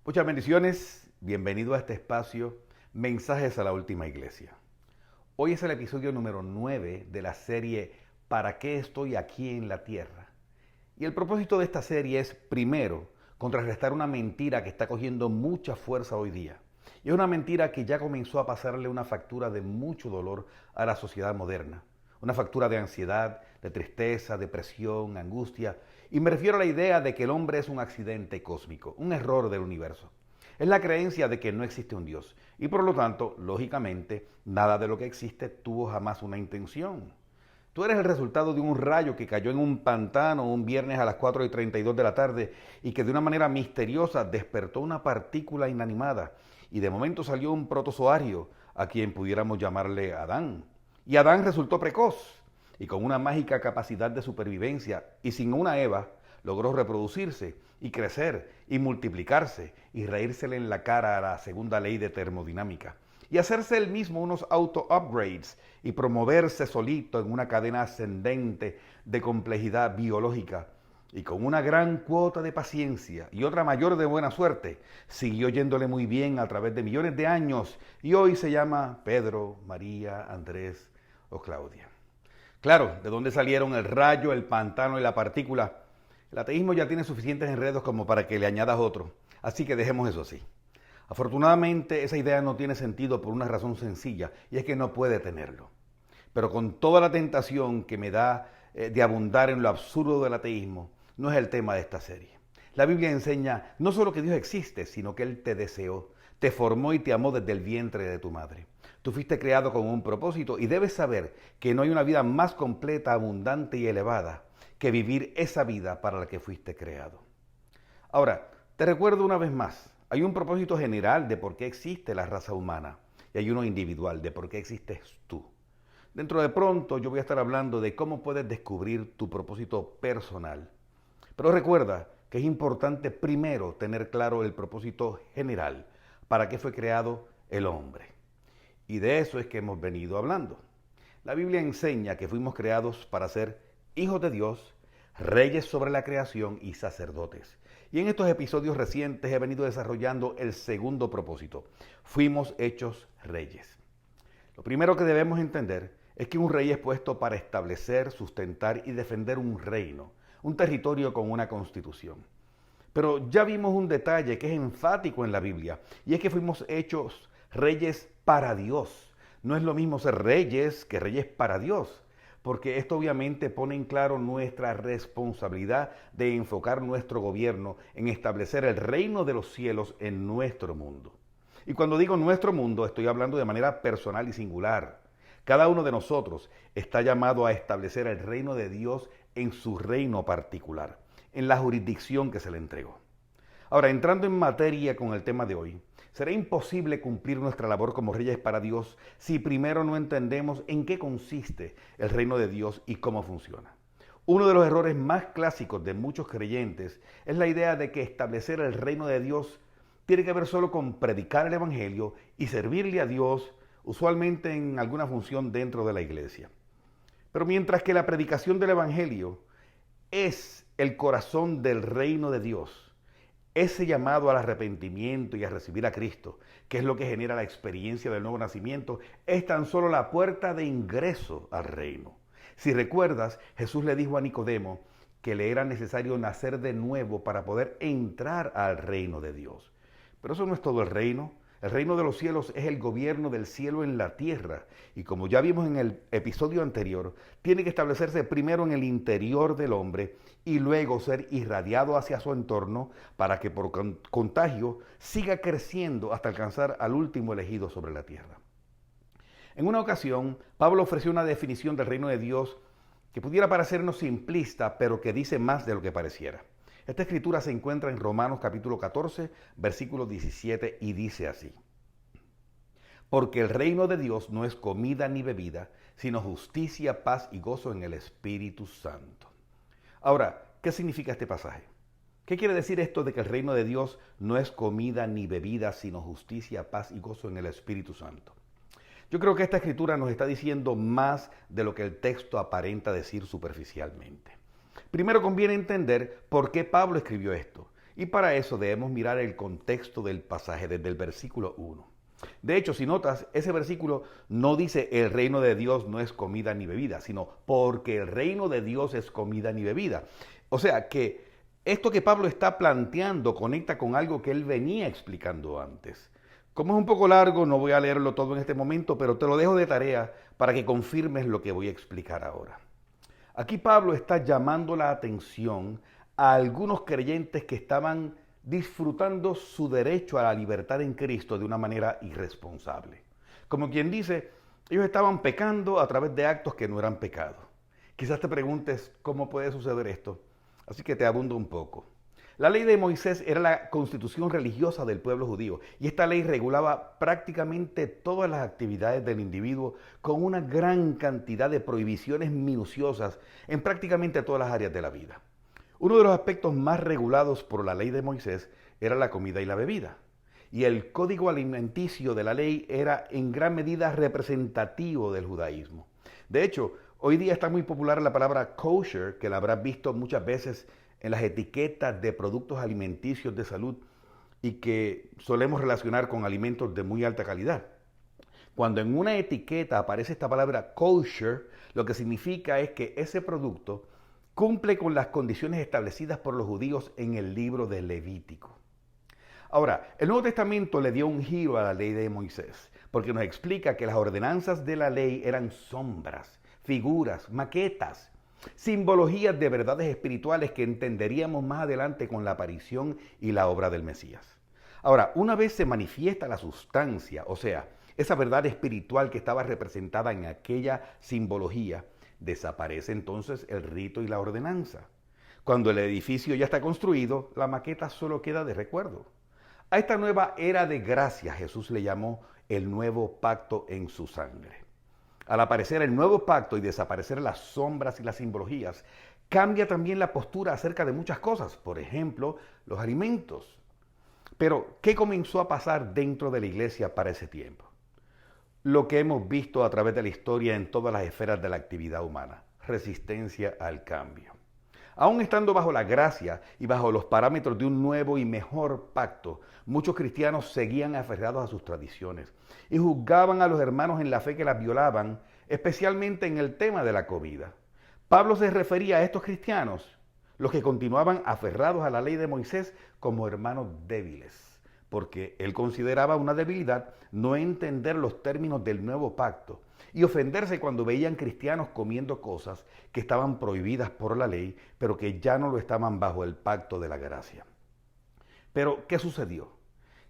Muchas bendiciones, bienvenido a este espacio, Mensajes a la Última Iglesia. Hoy es el episodio número 9 de la serie ¿Para qué estoy aquí en la tierra? Y el propósito de esta serie es, primero, contrarrestar una mentira que está cogiendo mucha fuerza hoy día. Y es una mentira que ya comenzó a pasarle una factura de mucho dolor a la sociedad moderna. Una factura de ansiedad, de tristeza, depresión, angustia. Y me refiero a la idea de que el hombre es un accidente cósmico, un error del universo. Es la creencia de que no existe un Dios. Y por lo tanto, lógicamente, nada de lo que existe tuvo jamás una intención. Tú eres el resultado de un rayo que cayó en un pantano un viernes a las 4:32 de la tarde y que de una manera misteriosa despertó una partícula inanimada. Y de momento salió un protozoario a quien pudiéramos llamarle Adán. Y Adán resultó precoz y con una mágica capacidad de supervivencia y sin una Eva logró reproducirse y crecer y multiplicarse y reírsele en la cara a la segunda ley de termodinámica y hacerse él mismo unos auto-upgrades y promoverse solito en una cadena ascendente de complejidad biológica. Y con una gran cuota de paciencia y otra mayor de buena suerte, siguió yéndole muy bien a través de millones de años y hoy se llama Pedro, María, Andrés o Claudia. Claro, ¿de dónde salieron el rayo, el pantano y la partícula? El ateísmo ya tiene suficientes enredos como para que le añadas otro, así que dejemos eso así. Afortunadamente, esa idea no tiene sentido por una razón sencilla, y es que no puede tenerlo. Pero con toda la tentación que me da de abundar en lo absurdo del ateísmo, no es el tema de esta serie. La Biblia enseña no solo que Dios existe, sino que Él te deseó, te formó y te amó desde el vientre de tu madre. Tú fuiste creado con un propósito y debes saber que no hay una vida más completa, abundante y elevada que vivir esa vida para la que fuiste creado. Ahora, te recuerdo una vez más, hay un propósito general de por qué existe la raza humana y hay uno individual de por qué existes tú. Dentro de pronto yo voy a estar hablando de cómo puedes descubrir tu propósito personal. Pero recuerda que es importante primero tener claro el propósito general, para qué fue creado el hombre. Y de eso es que hemos venido hablando. La Biblia enseña que fuimos creados para ser hijos de Dios, reyes sobre la creación y sacerdotes. Y en estos episodios recientes he venido desarrollando el segundo propósito. Fuimos hechos reyes. Lo primero que debemos entender es que un rey es puesto para establecer, sustentar y defender un reino, un territorio con una constitución. Pero ya vimos un detalle que es enfático en la Biblia, y es que fuimos hechos reyes para Dios. No es lo mismo ser reyes que reyes para Dios, porque esto obviamente pone en claro nuestra responsabilidad de enfocar nuestro gobierno en establecer el reino de los cielos en nuestro mundo. Y cuando digo nuestro mundo, estoy hablando de manera personal y singular. Cada uno de nosotros está llamado a establecer el reino de Dios en su reino particular, en la jurisdicción que se le entregó. Ahora, entrando en materia con el tema de hoy, será imposible cumplir nuestra labor como reyes para Dios si primero no entendemos en qué consiste el reino de Dios y cómo funciona. Uno de los errores más clásicos de muchos creyentes es la idea de que establecer el reino de Dios tiene que ver solo con predicar el Evangelio y servirle a Dios, usualmente en alguna función dentro de la iglesia. Pero mientras que la predicación del Evangelio es el corazón del reino de Dios, ese llamado al arrepentimiento y a recibir a Cristo, que es lo que genera la experiencia del nuevo nacimiento, es tan solo la puerta de ingreso al reino. Si recuerdas, Jesús le dijo a Nicodemo que le era necesario nacer de nuevo para poder entrar al reino de Dios. Pero eso no es todo el reino. El reino de los cielos es el gobierno del cielo en la tierra. Y como ya vimos en el episodio anterior, tiene que establecerse primero en el interior del hombre y luego ser irradiado hacia su entorno para que por contagio siga creciendo hasta alcanzar al último elegido sobre la tierra. En una ocasión, Pablo ofreció una definición del reino de Dios que pudiera parecernos simplista, pero que dice más de lo que pareciera. Esta escritura se encuentra en Romanos capítulo 14, versículo 17 y dice así: porque el reino de Dios no es comida ni bebida, sino justicia, paz y gozo en el Espíritu Santo. Ahora, ¿qué significa este pasaje? ¿Qué quiere decir esto de que el reino de Dios no es comida ni bebida, sino justicia, paz y gozo en el Espíritu Santo? Yo creo que esta escritura nos está diciendo más de lo que el texto aparenta decir superficialmente. Primero conviene entender por qué Pablo escribió esto. Y para eso debemos mirar el contexto del pasaje desde el versículo 1. De hecho, si notas, ese versículo no dice el reino de Dios no es comida ni bebida, sino porque el reino de Dios es comida ni bebida. O sea que esto que Pablo está planteando conecta con algo que él venía explicando antes. Como es un poco largo, no voy a leerlo todo en este momento, pero te lo dejo de tarea para que confirmes lo que voy a explicar ahora. Aquí Pablo está llamando la atención a algunos creyentes que estaban disfrutando su derecho a la libertad en Cristo de una manera irresponsable. Como quien dice, ellos estaban pecando a través de actos que no eran pecado. Quizás te preguntes cómo puede suceder esto, así que te abundo un poco. La ley de Moisés era la constitución religiosa del pueblo judío y esta ley regulaba prácticamente todas las actividades del individuo con una gran cantidad de prohibiciones minuciosas en prácticamente todas las áreas de la vida. Uno de los aspectos más regulados por la ley de Moisés era la comida y la bebida. Y el código alimenticio de la ley era en gran medida representativo del judaísmo. De hecho, hoy día está muy popular la palabra kosher, que la habrás visto muchas veces en las etiquetas de productos alimenticios de salud y que solemos relacionar con alimentos de muy alta calidad. Cuando en una etiqueta aparece esta palabra kosher, lo que significa es que ese producto cumple con las condiciones establecidas por los judíos en el libro de Levítico. Ahora, el Nuevo Testamento le dio un giro a la ley de Moisés, porque nos explica que las ordenanzas de la ley eran sombras, figuras, maquetas, simbologías de verdades espirituales que entenderíamos más adelante con la aparición y la obra del Mesías. Ahora, una vez se manifiesta la sustancia, o sea, esa verdad espiritual que estaba representada en aquella simbología, desaparece entonces el rito y la ordenanza. Cuando el edificio ya está construido, la maqueta solo queda de recuerdo. A esta nueva era de gracia Jesús le llamó el nuevo pacto en su sangre. Al aparecer el nuevo pacto y desaparecer las sombras y las simbologías, cambia también la postura acerca de muchas cosas, por ejemplo, los alimentos. Pero, ¿qué comenzó a pasar dentro de la iglesia para ese tiempo? Lo que hemos visto a través de la historia en todas las esferas de la actividad humana, resistencia al cambio. Aún estando bajo la gracia y bajo los parámetros de un nuevo y mejor pacto, muchos cristianos seguían aferrados a sus tradiciones y juzgaban a los hermanos en la fe que las violaban, especialmente en el tema de la comida. Pablo se refería a estos cristianos, los que continuaban aferrados a la ley de Moisés, como hermanos débiles, porque él consideraba una debilidad no entender los términos del nuevo pacto y ofenderse cuando veían cristianos comiendo cosas que estaban prohibidas por la ley, pero que ya no lo estaban bajo el pacto de la gracia. Pero, ¿qué sucedió?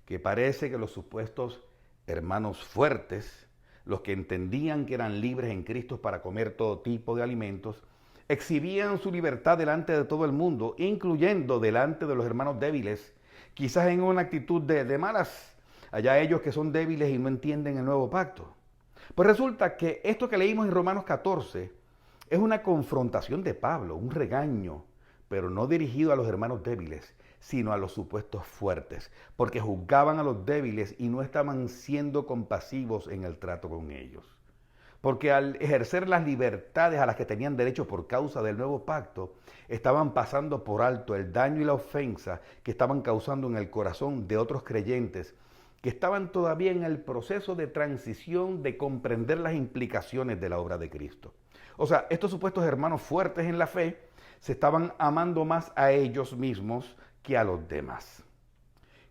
Que parece que los supuestos hermanos fuertes, los que entendían que eran libres en Cristo para comer todo tipo de alimentos, exhibían su libertad delante de todo el mundo, incluyendo delante de los hermanos débiles, quizás en una actitud de malas, allá ellos que son débiles y no entienden el nuevo pacto. Pues resulta que esto que leímos en Romanos 14 es una confrontación de Pablo, un regaño, pero no dirigido a los hermanos débiles, sino a los supuestos fuertes, porque juzgaban a los débiles y no estaban siendo compasivos en el trato con ellos. Porque al ejercer las libertades a las que tenían derecho por causa del nuevo pacto, estaban pasando por alto el daño y la ofensa que estaban causando en el corazón de otros creyentes que estaban todavía en el proceso de transición de comprender las implicaciones de la obra de Cristo. O sea, estos supuestos hermanos fuertes en la fe se estaban amando más a ellos mismos que a los demás.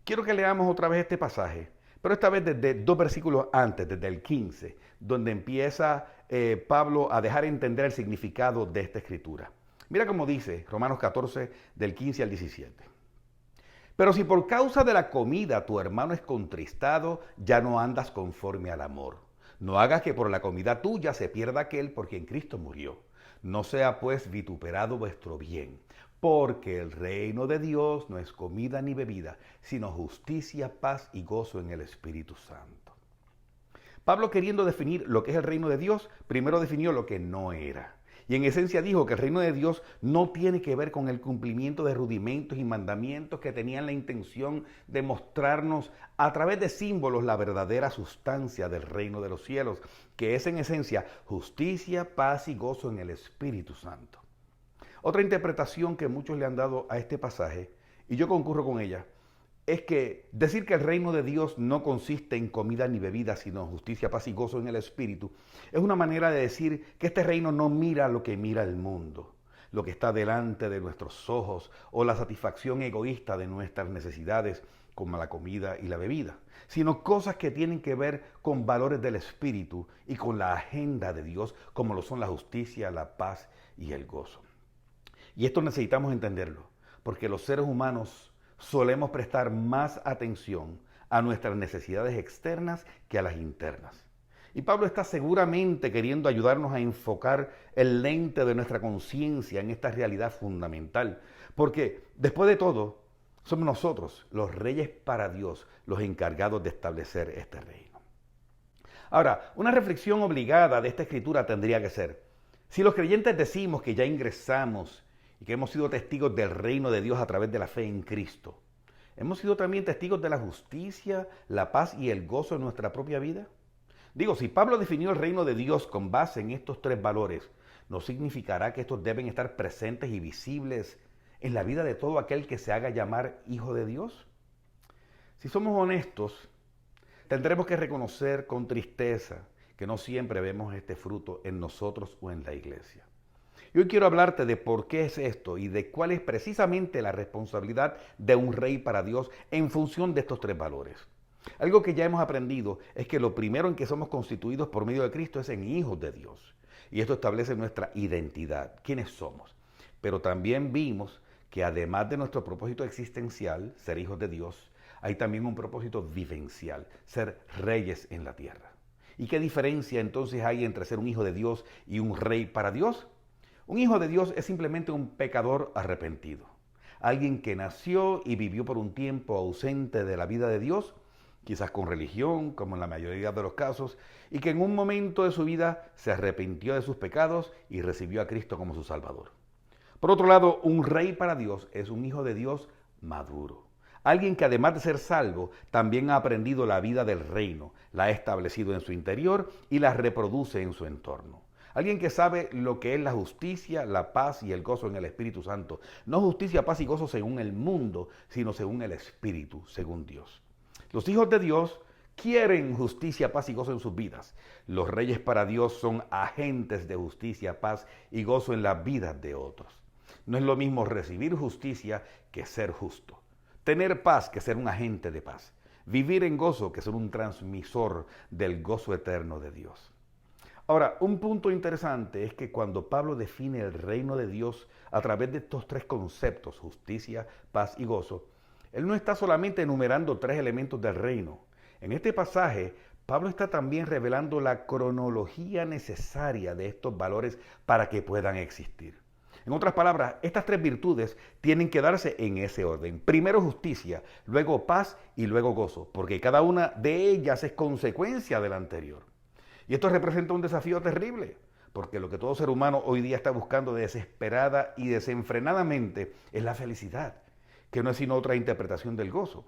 Quiero que leamos otra vez este pasaje, pero esta vez desde 2 versículos antes, desde el 15, donde empieza Pablo a dejar entender el significado de esta escritura. Mira cómo dice Romanos 14, del 15 al 17. Pero si por causa de la comida tu hermano es contristado, ya no andas conforme al amor. No hagas que por la comida tuya se pierda aquel por quien Cristo murió. No sea pues vituperado vuestro bien, porque el reino de Dios no es comida ni bebida, sino justicia, paz y gozo en el Espíritu Santo. Pablo, queriendo definir lo que es el reino de Dios, primero definió lo que no era. Y en esencia dijo que el reino de Dios no tiene que ver con el cumplimiento de rudimentos y mandamientos que tenían la intención de mostrarnos a través de símbolos la verdadera sustancia del reino de los cielos, que es en esencia justicia, paz y gozo en el Espíritu Santo. Otra interpretación que muchos le han dado a este pasaje y yo concurro con ella, es que decir que el reino de Dios no consiste en comida ni bebida, sino en justicia, paz y gozo en el Espíritu, es una manera de decir que este reino no mira lo que mira el mundo, lo que está delante de nuestros ojos o la satisfacción egoísta de nuestras necesidades como la comida y la bebida, sino cosas que tienen que ver con valores del Espíritu y con la agenda de Dios, como lo son la justicia, la paz y el gozo. Y esto necesitamos entenderlo, porque los seres humanos solemos prestar más atención a nuestras necesidades externas que a las internas. Y Pablo está seguramente queriendo ayudarnos a enfocar el lente de nuestra conciencia en esta realidad fundamental, porque después de todo, somos nosotros, los reyes para Dios, los encargados de establecer este reino. Ahora, una reflexión obligada de esta escritura tendría que ser, si los creyentes decimos que ya ingresamos y que hemos sido testigos del reino de Dios a través de la fe en Cristo, ¿hemos sido también testigos de la justicia, la paz y el gozo en nuestra propia vida? Digo, si Pablo definió el reino de Dios con base en estos tres valores, ¿no significará que estos deben estar presentes y visibles en la vida de todo aquel que se haga llamar hijo de Dios? Si somos honestos, tendremos que reconocer con tristeza que no siempre vemos este fruto en nosotros o en la iglesia. Y hoy quiero hablarte de por qué es esto y de cuál es precisamente la responsabilidad de un rey para Dios en función de estos tres valores. Algo que ya hemos aprendido es que lo primero en que somos constituidos por medio de Cristo es en hijos de Dios. Y esto establece nuestra identidad, quiénes somos. Pero también vimos que además de nuestro propósito existencial, ser hijos de Dios, hay también un propósito vivencial, ser reyes en la tierra. ¿Y qué diferencia entonces hay entre ser un hijo de Dios y un rey para Dios? Un hijo de Dios es simplemente un pecador arrepentido, alguien que nació y vivió por un tiempo ausente de la vida de Dios, quizás con religión, como en la mayoría de los casos, y que en un momento de su vida se arrepintió de sus pecados y recibió a Cristo como su Salvador. Por otro lado, un rey para Dios es un hijo de Dios maduro, alguien que además de ser salvo, también ha aprendido la vida del reino, la ha establecido en su interior y la reproduce en su entorno. Alguien que sabe lo que es la justicia, la paz y el gozo en el Espíritu Santo. No justicia, paz y gozo según el mundo, sino según el Espíritu, según Dios. Los hijos de Dios quieren justicia, paz y gozo en sus vidas. Los reyes para Dios son agentes de justicia, paz y gozo en las vidas de otros. No es lo mismo recibir justicia que ser justo. Tener paz que ser un agente de paz. Vivir en gozo que ser un transmisor del gozo eterno de Dios. Ahora, un punto interesante es que cuando Pablo define el reino de Dios a través de estos tres conceptos, justicia, paz y gozo, él no está solamente enumerando tres elementos del reino. En este pasaje, Pablo está también revelando la cronología necesaria de estos valores para que puedan existir. En otras palabras, estas tres virtudes tienen que darse en ese orden. Primero justicia, luego paz y luego gozo, porque cada una de ellas es consecuencia de la anterior. Y esto representa un desafío terrible, porque lo que todo ser humano hoy día está buscando desesperada y desenfrenadamente es la felicidad, que no es sino otra interpretación del gozo.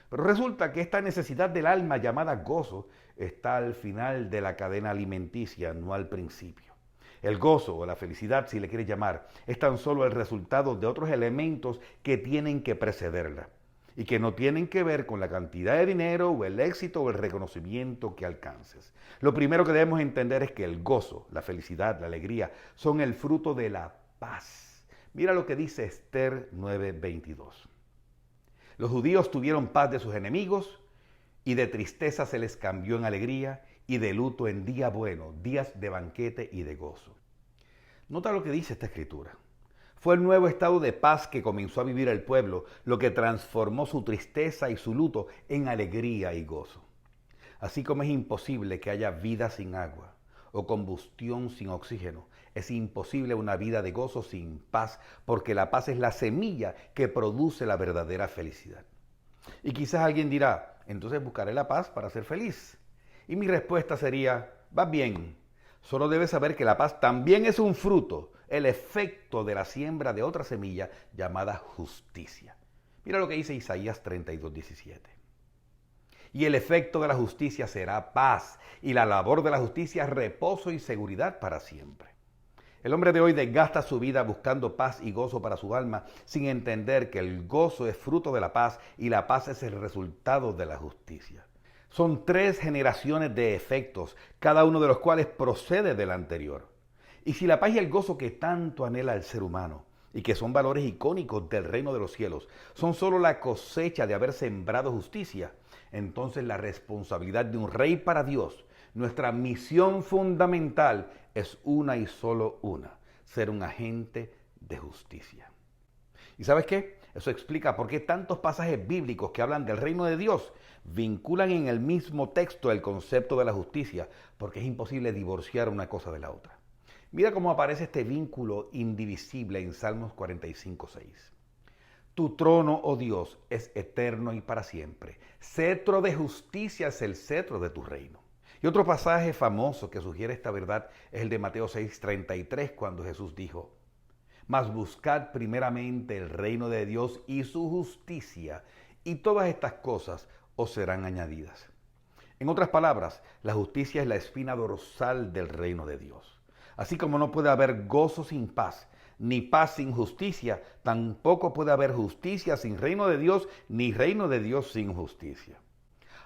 Pero resulta que esta necesidad del alma llamada gozo está al final de la cadena alimenticia, no al principio. El gozo o la felicidad, si le quieres llamar, es tan solo el resultado de otros elementos que tienen que precederla y que no tienen que ver con la cantidad de dinero o el éxito o el reconocimiento que alcances. Lo primero que debemos entender es que el gozo, la felicidad, la alegría son el fruto de la paz. Mira lo que dice Esther 9:22. Los judíos tuvieron paz de sus enemigos y de tristeza se les cambió en alegría y de luto en día bueno, días de banquete y de gozo. Nota lo que dice esta escritura. Fue el nuevo estado de paz que comenzó a vivir el pueblo lo que transformó su tristeza y su luto en alegría y gozo. Así como es imposible que haya vida sin agua o combustión sin oxígeno, es imposible una vida de gozo sin paz, porque la paz es la semilla que produce la verdadera felicidad. Y quizás alguien dirá, entonces buscaré la paz para ser feliz. Y mi respuesta sería, vas bien, solo debes saber que la paz también es un fruto, el efecto de la siembra de otra semilla llamada justicia. Mira lo que dice Isaías 32:17. Y el efecto de la justicia será paz, y la labor de la justicia reposo y seguridad para siempre. El hombre de hoy desgasta su vida buscando paz y gozo para su alma, sin entender que el gozo es fruto de la paz y la paz es el resultado de la justicia. Son 3 generaciones de efectos, cada uno de los cuales procede del anterior. Y si la paz y el gozo que tanto anhela el ser humano, y que son valores icónicos del reino de los cielos, son solo la cosecha de haber sembrado justicia, entonces la responsabilidad de un rey para Dios, nuestra misión fundamental es una y solo una: ser un agente de justicia. ¿Y sabes qué? Eso explica por qué tantos pasajes bíblicos que hablan del reino de Dios vinculan en el mismo texto el concepto de la justicia, porque es imposible divorciar una cosa de la otra. Mira cómo aparece este vínculo indivisible en Salmos 45:6. Tu trono, oh Dios, es eterno y para siempre. Cetro de justicia es el cetro de tu reino. Y otro pasaje famoso que sugiere esta verdad es el de Mateo 6:33, cuando Jesús dijo: mas buscad primeramente el reino de Dios y su justicia, y todas estas cosas os serán añadidas. En otras palabras, la justicia es la espina dorsal del reino de Dios. Así como no puede haber gozo sin paz, ni paz sin justicia, tampoco puede haber justicia sin reino de Dios, ni reino de Dios sin justicia.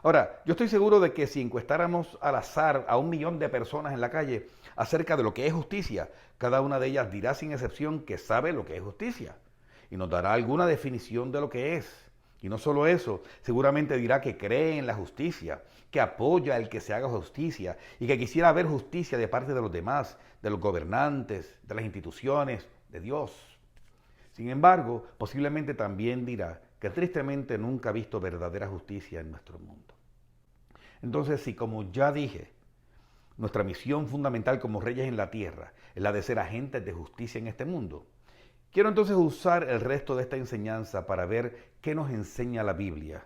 Ahora, yo estoy seguro de que si encuestáramos al azar a 1 millón de personas en la calle acerca de lo que es justicia, cada una de ellas dirá sin excepción que sabe lo que es justicia y nos dará alguna definición de lo que es. Y no solo eso, seguramente dirá que cree en la justicia, que apoya el que se haga justicia y que quisiera ver justicia de parte de los demás, de los gobernantes, de las instituciones, de Dios. Sin embargo, posiblemente también dirá que tristemente nunca ha visto verdadera justicia en nuestro mundo. Entonces, si como ya dije, nuestra misión fundamental como reyes en la tierra es la de ser agentes de justicia en este mundo, quiero entonces usar el resto de esta enseñanza para ver qué nos enseña la Biblia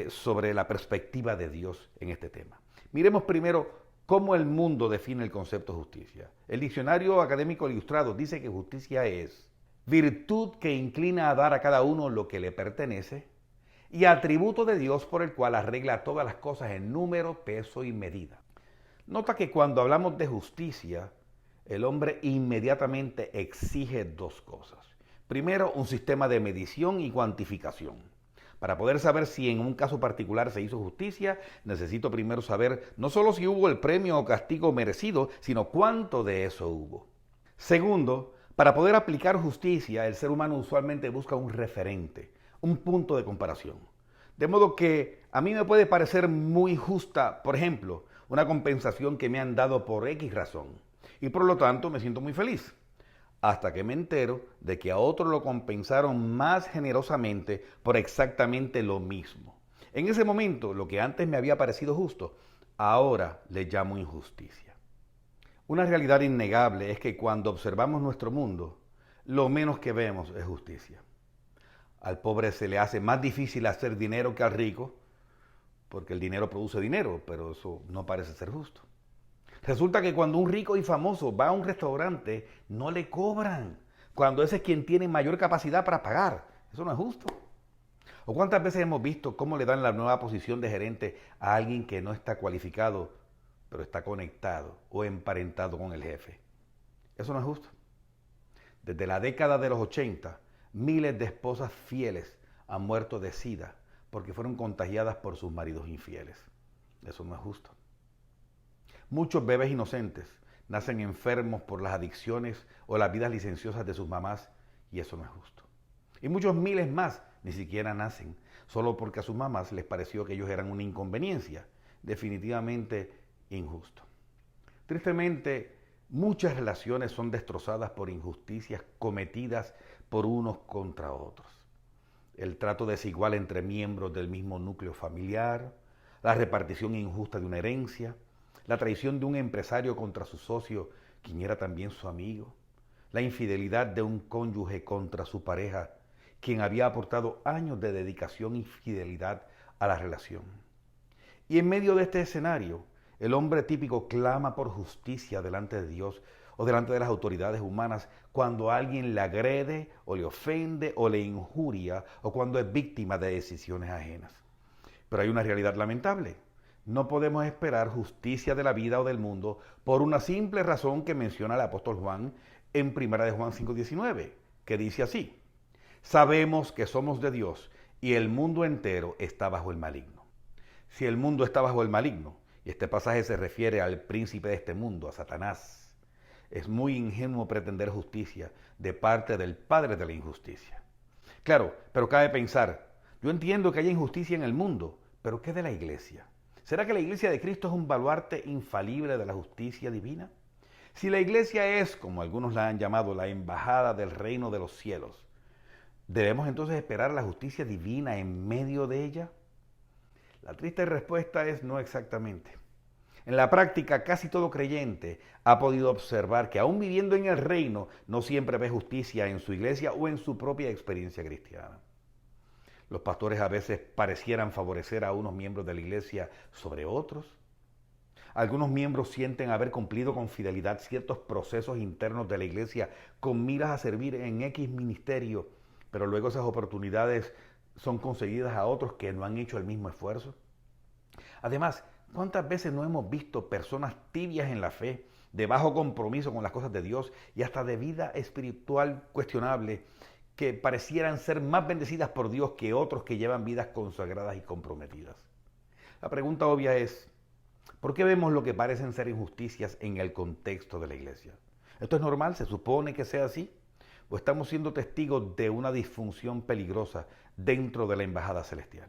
sobre la perspectiva de Dios en este tema. Miremos primero cómo el mundo define el concepto de justicia. El Diccionario Académico Ilustrado dice que justicia es virtud que inclina a dar a cada uno lo que le pertenece y atributo de Dios por el cual arregla todas las cosas en número, peso y medida. Nota que cuando hablamos de justicia, el hombre inmediatamente exige 2 cosas. Primero, un sistema de medición y cuantificación. Para poder saber si en un caso particular se hizo justicia, necesito primero saber no solo si hubo el premio o castigo merecido, sino cuánto de eso hubo. Segundo, para poder aplicar justicia, el ser humano usualmente busca un referente, un punto de comparación. De modo que a mí me puede parecer muy justa, por ejemplo, una compensación que me han dado por X razón. Y por lo tanto me siento muy feliz. Hasta que me entero de que a otro lo compensaron más generosamente por exactamente lo mismo. En ese momento, lo que antes me había parecido justo, ahora le llamo injusticia. Una realidad innegable es que cuando observamos nuestro mundo, lo menos que vemos es justicia. Al pobre se le hace más difícil hacer dinero que al rico, porque el dinero produce dinero, pero eso no parece ser justo. Resulta que cuando un rico y famoso va a un restaurante, no le cobran, cuando ese es quien tiene mayor capacidad para pagar. Eso no es justo. ¿O cuántas veces hemos visto cómo le dan la nueva posición de gerente a alguien que no está cualificado, pero está conectado o emparentado con el jefe? Eso no es justo. Desde la década de los 80, miles de esposas fieles han muerto de SIDA porque fueron contagiadas por sus maridos infieles. Eso no es justo. Muchos bebés inocentes nacen enfermos por las adicciones o las vidas licenciosas de sus mamás, y eso no es justo. Y muchos miles más ni siquiera nacen, solo porque a sus mamás les pareció que ellos eran una inconveniencia. Definitivamente injusto. Tristemente, muchas relaciones son destrozadas por injusticias cometidas por unos contra otros. El trato desigual entre miembros del mismo núcleo familiar, la repartición injusta de una herencia, la traición de un empresario contra su socio, quien era también su amigo, la infidelidad de un cónyuge contra su pareja, quien había aportado años de dedicación y fidelidad a la relación. Y en medio de este escenario, el hombre típico clama por justicia delante de Dios o delante de las autoridades humanas cuando alguien le agrede o le ofende o le injuria o cuando es víctima de decisiones ajenas. Pero hay una realidad lamentable. No podemos esperar justicia de la vida o del mundo por una simple razón que menciona el apóstol Juan en 1 de Juan 5:19, que dice así: sabemos que somos de Dios y el mundo entero está bajo el maligno. Si el mundo está bajo el maligno, y este pasaje se refiere al príncipe de este mundo, a Satanás, es muy ingenuo pretender justicia de parte del padre de la injusticia. Claro, pero cabe pensar, yo entiendo que hay injusticia en el mundo, pero ¿qué de la iglesia? ¿Será que la iglesia de Cristo es un baluarte infalible de la justicia divina? Si la iglesia es, como algunos la han llamado, la embajada del reino de los cielos, ¿debemos entonces esperar la justicia divina en medio de ella? La triste respuesta es no exactamente. En la práctica, casi todo creyente ha podido observar que aún viviendo en el reino, no siempre ve justicia en su iglesia o en su propia experiencia cristiana. Los pastores a veces parecieran favorecer a unos miembros de la iglesia sobre otros. Algunos miembros sienten haber cumplido con fidelidad ciertos procesos internos de la iglesia con miras a servir en X ministerio, pero luego esas oportunidades son concedidas a otros que no han hecho el mismo esfuerzo. Además, ¿cuántas veces no hemos visto personas tibias en la fe, de bajo compromiso con las cosas de Dios y hasta de vida espiritual cuestionable, que parecieran ser más bendecidas por Dios que otros que llevan vidas consagradas y comprometidas? La pregunta obvia es, ¿por qué vemos lo que parecen ser injusticias en el contexto de la iglesia? ¿Esto es normal? ¿Se supone que sea así? ¿O estamos siendo testigos de una disfunción peligrosa dentro de la embajada celestial?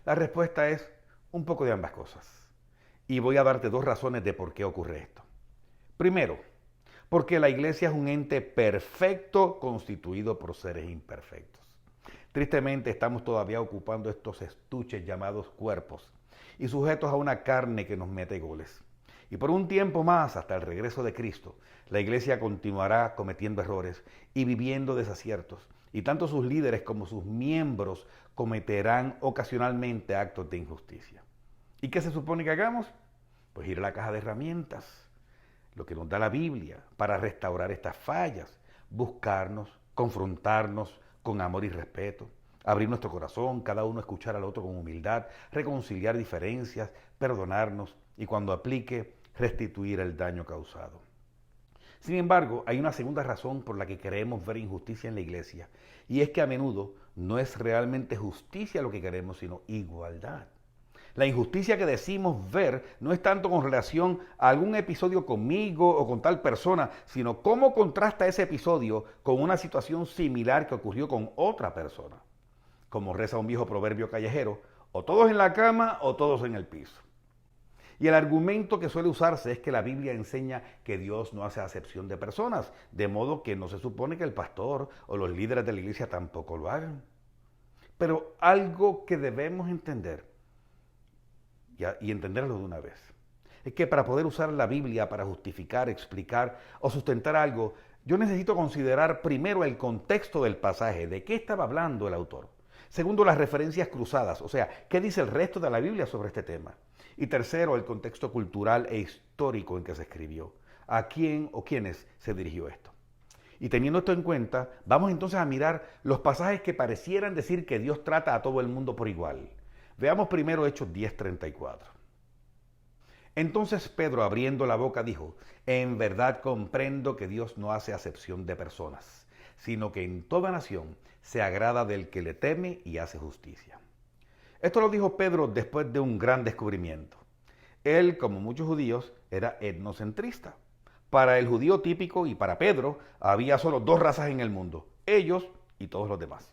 La respuesta es un poco de ambas cosas. Y voy a darte dos razones de por qué ocurre esto. Primero, porque la iglesia es un ente perfecto constituido por seres imperfectos. Tristemente estamos todavía ocupando estos estuches llamados cuerpos y sujetos a una carne que nos mete goles. Y por un tiempo más, hasta el regreso de Cristo, la iglesia continuará cometiendo errores y viviendo desaciertos. Y tanto sus líderes como sus miembros cometerán ocasionalmente actos de injusticia. ¿Y qué se supone que hagamos? Pues ir a la caja de herramientas, lo que nos da la Biblia, para restaurar estas fallas, buscarnos, confrontarnos con amor y respeto, abrir nuestro corazón, cada uno escuchar al otro con humildad, reconciliar diferencias, perdonarnos y cuando aplique, restituir el daño causado. Sin embargo, hay una segunda razón por la que queremos ver injusticia en la iglesia, y es que a menudo no es realmente justicia lo que queremos, sino igualdad. La injusticia que decimos ver no es tanto con relación a algún episodio conmigo o con tal persona, sino cómo contrasta ese episodio con una situación similar que ocurrió con otra persona. Como reza un viejo proverbio callejero, o todos en la cama o todos en el piso. Y el argumento que suele usarse es que la Biblia enseña que Dios no hace acepción de personas, de modo que no se supone que el pastor o los líderes de la iglesia tampoco lo hagan. Pero algo que debemos entender, y entenderlo de una vez, es que para poder usar la Biblia para justificar, explicar o sustentar algo, yo necesito considerar primero el contexto del pasaje, de qué estaba hablando el autor. Segundo, las referencias cruzadas, o sea, qué dice el resto de la Biblia sobre este tema. Y tercero, el contexto cultural e histórico en que se escribió. ¿A quién o quiénes se dirigió esto? Y teniendo esto en cuenta, vamos entonces a mirar los pasajes que parecieran decir que Dios trata a todo el mundo por igual. Veamos primero Hechos 10:34. Entonces Pedro, abriendo la boca, dijo: en verdad comprendo que Dios no hace acepción de personas, sino que en toda nación se agrada del que le teme y hace justicia. Esto lo dijo Pedro después de un gran descubrimiento. Él, como muchos judíos, era etnocentrista. Para el judío típico y para Pedro, había solo dos razas en el mundo: ellos y todos los demás.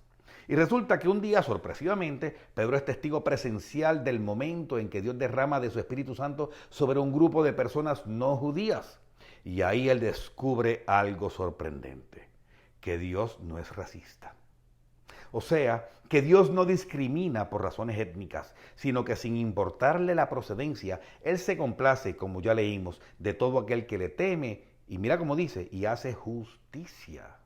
Y resulta que un día, sorpresivamente, Pedro es testigo presencial del momento en que Dios derrama de su Espíritu Santo sobre un grupo de personas no judías. Y ahí él descubre algo sorprendente: que Dios no es racista. O sea, que Dios no discrimina por razones étnicas, sino que sin importarle la procedencia, Él se complace, como ya leímos, de todo aquel que le teme, y mira cómo dice, y hace justicia.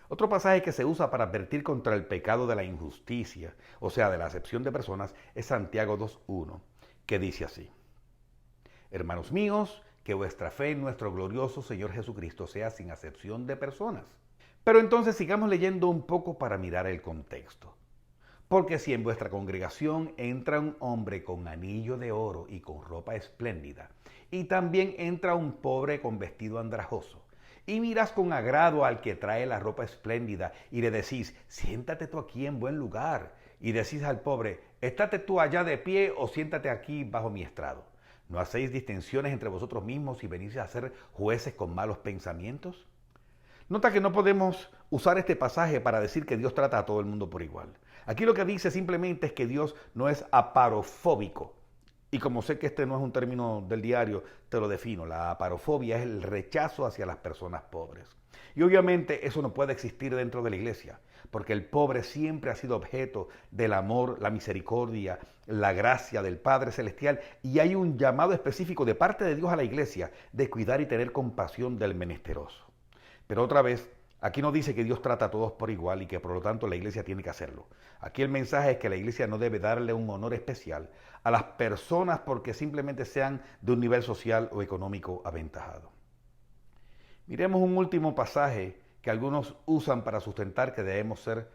Otro pasaje que se usa para advertir contra el pecado de la injusticia, o sea, de la acepción de personas, es Santiago 2:1, que dice así: hermanos míos, que vuestra fe en nuestro glorioso Señor Jesucristo sea sin acepción de personas. Pero entonces sigamos leyendo un poco para mirar el contexto. Porque si en vuestra congregación entra un hombre con anillo de oro y con ropa espléndida, y también entra un pobre con vestido andrajoso, y miras con agrado al que trae la ropa espléndida, y le decís, siéntate tú aquí en buen lugar, y decís al pobre, estate tú allá de pie o siéntate aquí bajo mi estrado. ¿No hacéis distinciones entre vosotros mismos y venís a ser jueces con malos pensamientos? Nota que no podemos usar este pasaje para decir que Dios trata a todo el mundo por igual. Aquí lo que dice simplemente es que Dios no es aparofóbico. Y como sé que este no es un término del diario, te lo defino. La aparofobia es el rechazo hacia las personas pobres. Y obviamente eso no puede existir dentro de la iglesia, porque el pobre siempre ha sido objeto del amor, la misericordia, la gracia del Padre Celestial, y hay un llamado específico de parte de Dios a la iglesia de cuidar y tener compasión del menesteroso. Pero otra vez, aquí no dice que Dios trata a todos por igual y que por lo tanto la iglesia tiene que hacerlo. Aquí el mensaje es que la iglesia no debe darle un honor especial a las personas porque simplemente sean de un nivel social o económico aventajado. Miremos un último pasaje que algunos usan para sustentar que debemos ser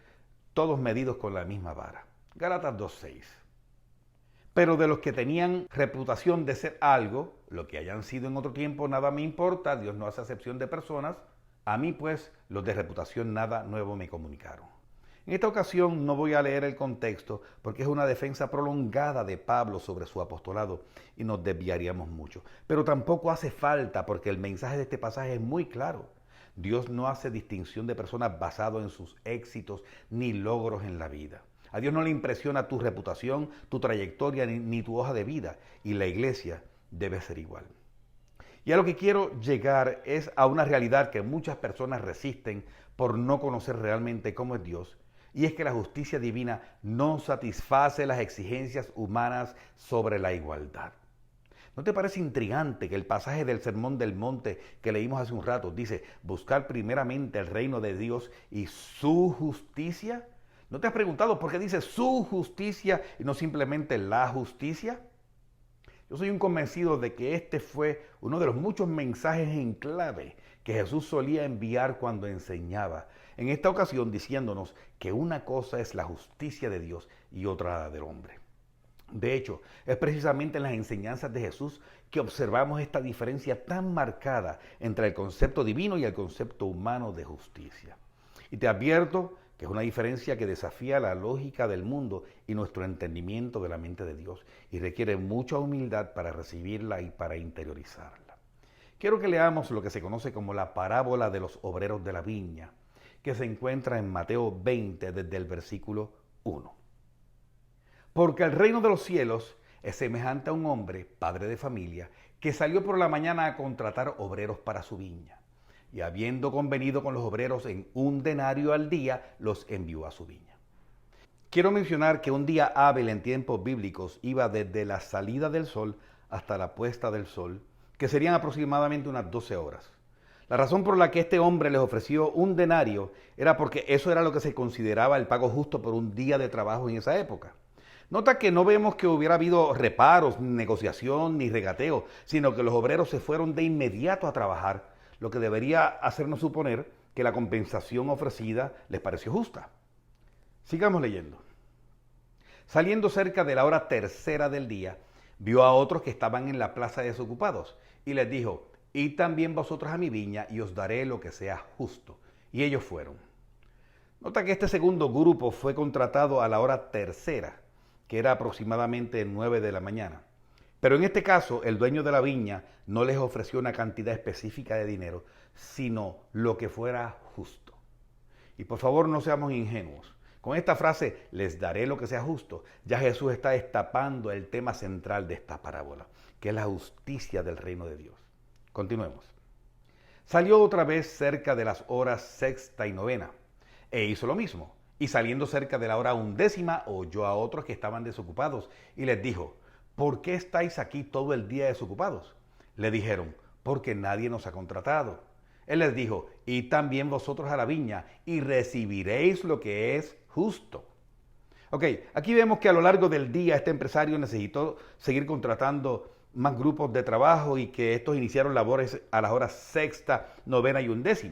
todos medidos con la misma vara. Gálatas 2:6. Pero de los que tenían reputación de ser algo, lo que hayan sido en otro tiempo, nada me importa, Dios no hace acepción de personas. A mí, pues, los de reputación nada nuevo me comunicaron. En esta ocasión no voy a leer el contexto porque es una defensa prolongada de Pablo sobre su apostolado y nos desviaríamos mucho. Pero tampoco hace falta porque el mensaje de este pasaje es muy claro. Dios no hace distinción de personas basado en sus éxitos ni logros en la vida. A Dios no le impresiona tu reputación, tu trayectoria ni tu hoja de vida, y la iglesia debe ser igual. Y a lo que quiero llegar es a una realidad que muchas personas resisten por no conocer realmente cómo es Dios, y es que la justicia divina no satisface las exigencias humanas sobre la igualdad. ¿No te parece intrigante que el pasaje del Sermón del Monte que leímos hace un rato dice, buscar primeramente el reino de Dios y su justicia? ¿No te has preguntado por qué dice su justicia y no simplemente la justicia? Yo soy un convencido de que este fue uno de los muchos mensajes en clave que Jesús solía enviar cuando enseñaba. En esta ocasión diciéndonos que una cosa es la justicia de Dios y otra la del hombre. De hecho, es precisamente en las enseñanzas de Jesús que observamos esta diferencia tan marcada entre el concepto divino y el concepto humano de justicia. Y te advierto que es una diferencia que desafía la lógica del mundo y nuestro entendimiento de la mente de Dios y requiere mucha humildad para recibirla y para interiorizarla. Quiero que leamos lo que se conoce como la parábola de los obreros de la viña, que se encuentra en Mateo 20 desde el versículo 1. Porque el reino de los cielos es semejante a un hombre, padre de familia, que salió por la mañana a contratar obreros para su viña. Y habiendo convenido con los obreros en 1 denario al día, los envió a su viña. Quiero mencionar que un día hábil en tiempos bíblicos iba desde la salida del sol hasta la puesta del sol, que serían aproximadamente unas 12 horas. La razón por la que este hombre les ofreció 1 denario era porque eso era lo que se consideraba el pago justo por un día de trabajo en esa época. Nota que no vemos que hubiera habido reparos, negociación ni regateo, sino que los obreros se fueron de inmediato a trabajar, lo que debería hacernos suponer que la compensación ofrecida les pareció justa. Sigamos leyendo. Saliendo cerca de la hora tercera del día, vio a otros que estaban en la plaza desocupados y les dijo, id también vosotros a mi viña y os daré lo que sea justo. Y ellos fueron. Nota que este segundo grupo fue contratado a la hora tercera, que era aproximadamente 9 de la mañana. Pero en este caso, el dueño de la viña no les ofreció una cantidad específica de dinero, sino lo que fuera justo. Y por favor no seamos ingenuos. Con esta frase, les daré lo que sea justo, ya Jesús está destapando el tema central de esta parábola, que es la justicia del reino de Dios. Continuemos. Salió otra vez cerca de las horas sexta y novena, e hizo lo mismo. Y saliendo cerca de la hora 11, oyó a otros que estaban desocupados, y les dijo, ¿por qué estáis aquí todo el día desocupados? Le dijeron, porque nadie nos ha contratado. Él les dijo, id también vosotros a la viña y recibiréis lo que es justo. Ok, aquí vemos que a lo largo del día este empresario necesitó seguir contratando más grupos de trabajo y que estos iniciaron labores a las horas sexta, novena y 11.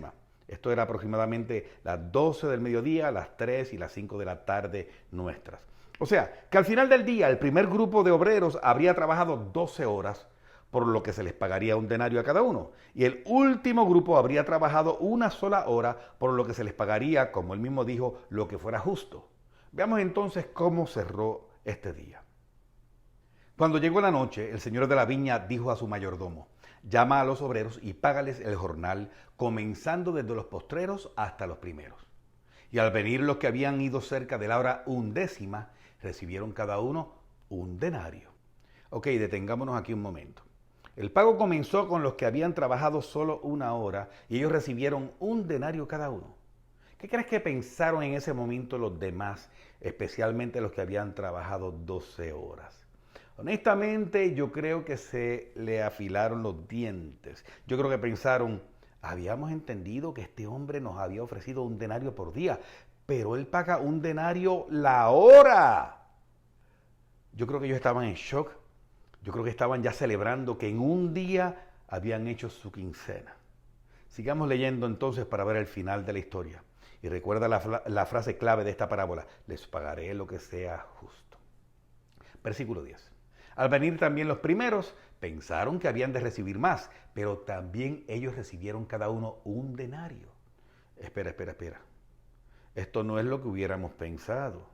Esto era aproximadamente las 12 del mediodía, las 3 y las 5 de la tarde nuestras. O sea, que al final del día el primer grupo de obreros habría trabajado 12 horas, por lo que se les pagaría un denario a cada uno. Y el último grupo habría trabajado una sola hora, por lo que se les pagaría, como él mismo dijo, lo que fuera justo. Veamos entonces cómo cerró este día. Cuando llegó la noche, el señor de la viña dijo a su mayordomo: llama a los obreros y págales el jornal, comenzando desde los postreros hasta los primeros. Y al venir los que habían ido cerca de la hora 11, recibieron cada uno un denario. Ok, detengámonos aquí un momento. El pago comenzó con los que habían trabajado solo una hora y ellos recibieron un denario cada uno. ¿Qué crees que pensaron en ese momento los demás, especialmente los que habían trabajado 12 horas? Honestamente, yo creo que se le afilaron los dientes. Yo creo que pensaron: habíamos entendido que este hombre nos había ofrecido un denario por día, pero él paga un denario la hora. Yo creo que ellos estaban en shock. Yo creo que estaban ya celebrando que en un día habían hecho su quincena. Sigamos leyendo entonces para ver el final de la historia. Y recuerda la frase clave de esta parábola: les pagaré lo que sea justo. Versículo 10. Al venir también los primeros, pensaron que habían de recibir más, pero también ellos recibieron cada uno un denario. Espera. Esto no es lo que hubiéramos pensado.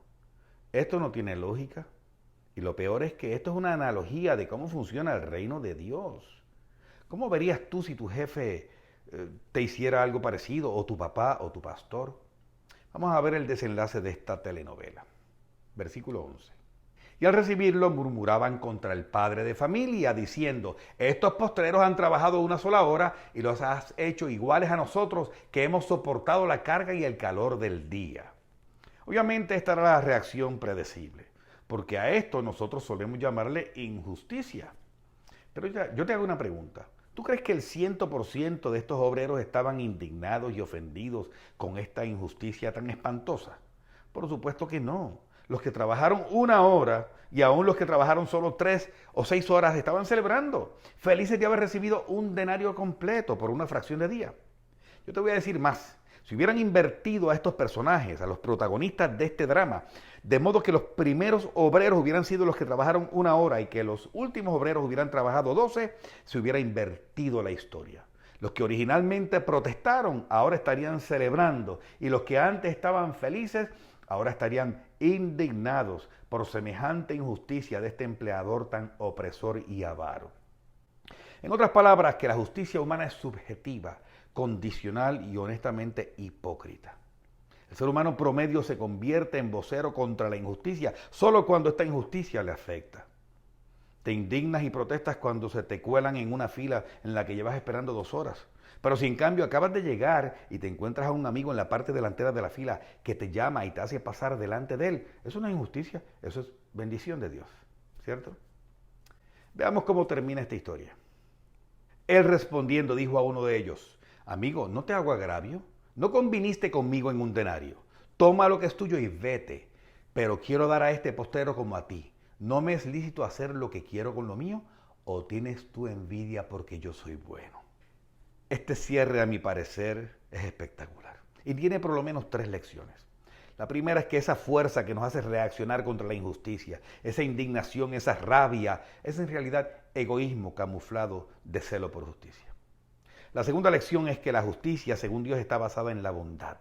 Esto no tiene lógica. Y lo peor es que esto es una analogía de cómo funciona el reino de Dios. ¿Cómo verías tú si tu jefe te hiciera algo parecido, o tu papá o tu pastor? Vamos a ver el desenlace de esta telenovela. Versículo 11. Y al recibirlo murmuraban contra el padre de familia, diciendo: estos postreros han trabajado una sola hora y los has hecho iguales a nosotros, que hemos soportado la carga y el calor del día. Obviamente esta era la reacción predecible, porque a esto nosotros solemos llamarle injusticia. Pero yo te hago una pregunta. ¿Tú crees que el 100% de estos obreros estaban indignados y ofendidos con esta injusticia tan espantosa? Por supuesto que no. Los que trabajaron una hora y aún los que trabajaron solo 3 o 6 horas estaban celebrando, felices de haber recibido un denario completo por una fracción de día. Yo te voy a decir más. Si hubieran invertido a estos personajes, a los protagonistas de este drama, de modo que los primeros obreros hubieran sido los que trabajaron una hora y que los últimos obreros hubieran trabajado 12, se hubiera invertido la historia. Los que originalmente protestaron ahora estarían celebrando, y los que antes estaban felices ahora estarían indignados por semejante injusticia de este empleador tan opresor y avaro. En otras palabras, que la justicia humana es subjetiva, condicional y honestamente hipócrita. El ser humano promedio se convierte en vocero contra la injusticia solo cuando esta injusticia le afecta. Te indignas y protestas cuando se te cuelan en una fila en la que llevas esperando 2 horas. Pero si en cambio acabas de llegar y te encuentras a un amigo en la parte delantera de la fila que te llama y te hace pasar delante de él, eso no es injusticia, eso es bendición de Dios, ¿cierto? Veamos cómo termina esta historia. Él respondiendo dijo a uno de ellos: amigo, no te hago agravio, no conviniste conmigo en un denario. Toma lo que es tuyo y vete, pero quiero dar a este postero como a ti. ¿No me es lícito hacer lo que quiero con lo mío? ¿O tienes tú envidia porque yo soy bueno? Este cierre, a mi parecer, es espectacular y tiene por lo menos 3 lecciones. La primera es que esa fuerza que nos hace reaccionar contra la injusticia, esa indignación, esa rabia, es en realidad egoísmo camuflado de celo por justicia. La segunda lección es que la justicia, según Dios, está basada en la bondad.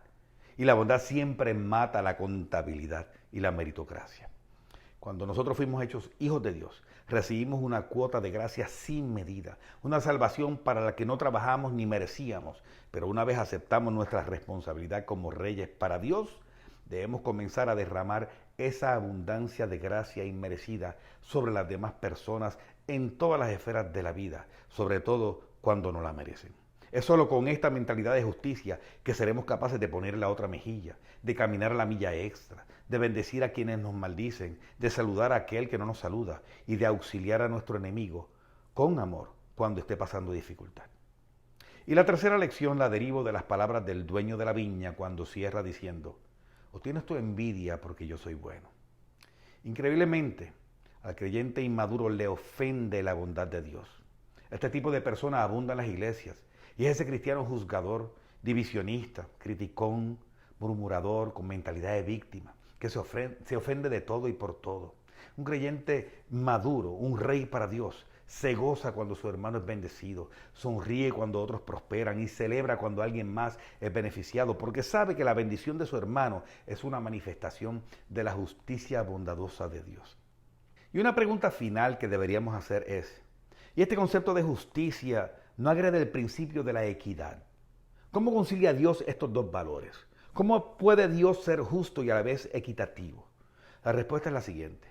Y la bondad siempre mata la contabilidad y la meritocracia. Cuando nosotros fuimos hechos hijos de Dios, recibimos una cuota de gracia sin medida, una salvación para la que no trabajamos ni merecíamos, pero una vez aceptamos nuestra responsabilidad como reyes para Dios, debemos comenzar a derramar esa abundancia de gracia inmerecida sobre las demás personas en todas las esferas de la vida, sobre todo cuando no la merecen. Es solo con esta mentalidad de justicia que seremos capaces de poner la otra mejilla, de caminar la milla extra, de bendecir a quienes nos maldicen, de saludar a aquel que no nos saluda y de auxiliar a nuestro enemigo con amor cuando esté pasando dificultad. Y la tercera lección la derivo de las palabras del dueño de la viña cuando cierra diciendo: ¿o tienes tu envidia porque yo soy bueno? Increíblemente, al creyente inmaduro le ofende la bondad de Dios. Este tipo de personas abunda en las iglesias y es ese cristiano juzgador, divisionista, criticón, murmurador, con mentalidad de víctima, que se ofende de todo y por todo. Un creyente maduro, un rey para Dios, se goza cuando su hermano es bendecido, sonríe cuando otros prosperan y celebra cuando alguien más es beneficiado, porque sabe que la bendición de su hermano es una manifestación de la justicia bondadosa de Dios. Y una pregunta final que deberíamos hacer es, ¿y este concepto de justicia no agrede el principio de la equidad? ¿Cómo concilia Dios estos dos valores? ¿Cómo puede Dios ser justo y a la vez equitativo? La respuesta es la siguiente.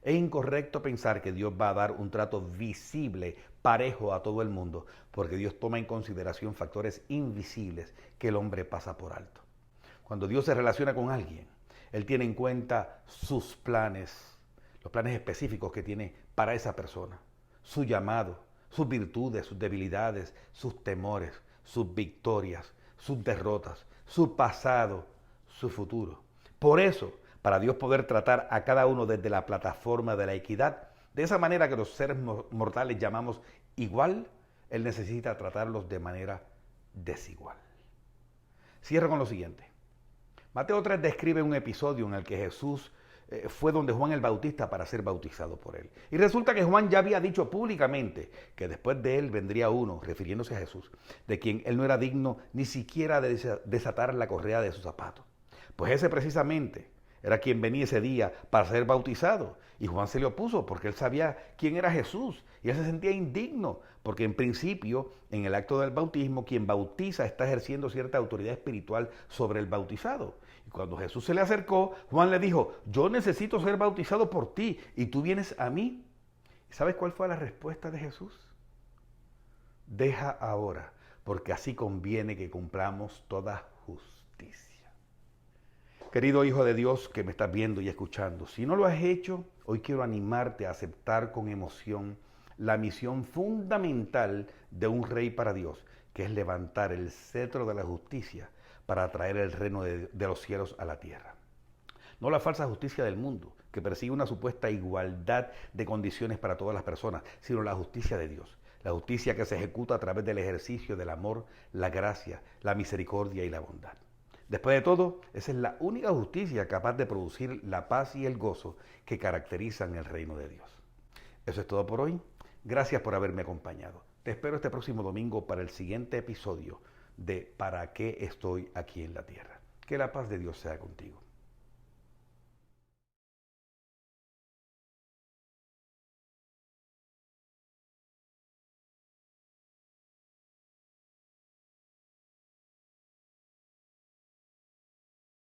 Es incorrecto pensar que Dios va a dar un trato visible, parejo a todo el mundo, porque Dios toma en consideración factores invisibles que el hombre pasa por alto. Cuando Dios se relaciona con alguien, Él tiene en cuenta sus planes, los planes específicos que tiene para esa persona, su llamado, sus virtudes, sus debilidades, sus temores, sus victorias, sus derrotas, su pasado, su futuro. Por eso, para Dios poder tratar a cada uno desde la plataforma de la equidad, de esa manera que los seres mortales llamamos igual, Él necesita tratarlos de manera desigual. Cierro con lo siguiente. Mateo 3 describe un episodio en el que Jesús fue donde Juan el Bautista para ser bautizado por él. Y resulta que Juan ya había dicho públicamente que después de él vendría uno, refiriéndose a Jesús, de quien él no era digno ni siquiera de desatar la correa de su zapato. Pues ese precisamente era quien venía ese día para ser bautizado. Y Juan se le opuso porque él sabía quién era Jesús. Y él se sentía indigno porque en principio, en el acto del bautismo, quien bautiza está ejerciendo cierta autoridad espiritual sobre el bautizado. Y cuando Jesús se le acercó, Juan le dijo, yo necesito ser bautizado por ti y tú vienes a mí. ¿Y sabes cuál fue la respuesta de Jesús? Deja ahora, porque así conviene que cumplamos toda justicia. Querido hijo de Dios que me estás viendo y escuchando, si no lo has hecho, hoy quiero animarte a aceptar con emoción la misión fundamental de un rey para Dios, que es levantar el cetro de la justicia para traer el reino de los cielos a la tierra. No la falsa justicia del mundo, que persigue una supuesta igualdad de condiciones para todas las personas, sino la justicia de Dios. La justicia que se ejecuta a través del ejercicio del amor, la gracia, la misericordia y la bondad. Después de todo, esa es la única justicia capaz de producir la paz y el gozo que caracterizan el reino de Dios. Eso es todo por hoy. Gracias por haberme acompañado. Te espero este próximo domingo para el siguiente episodio de ¿Para qué estoy aquí en la tierra? Que la paz de Dios sea contigo.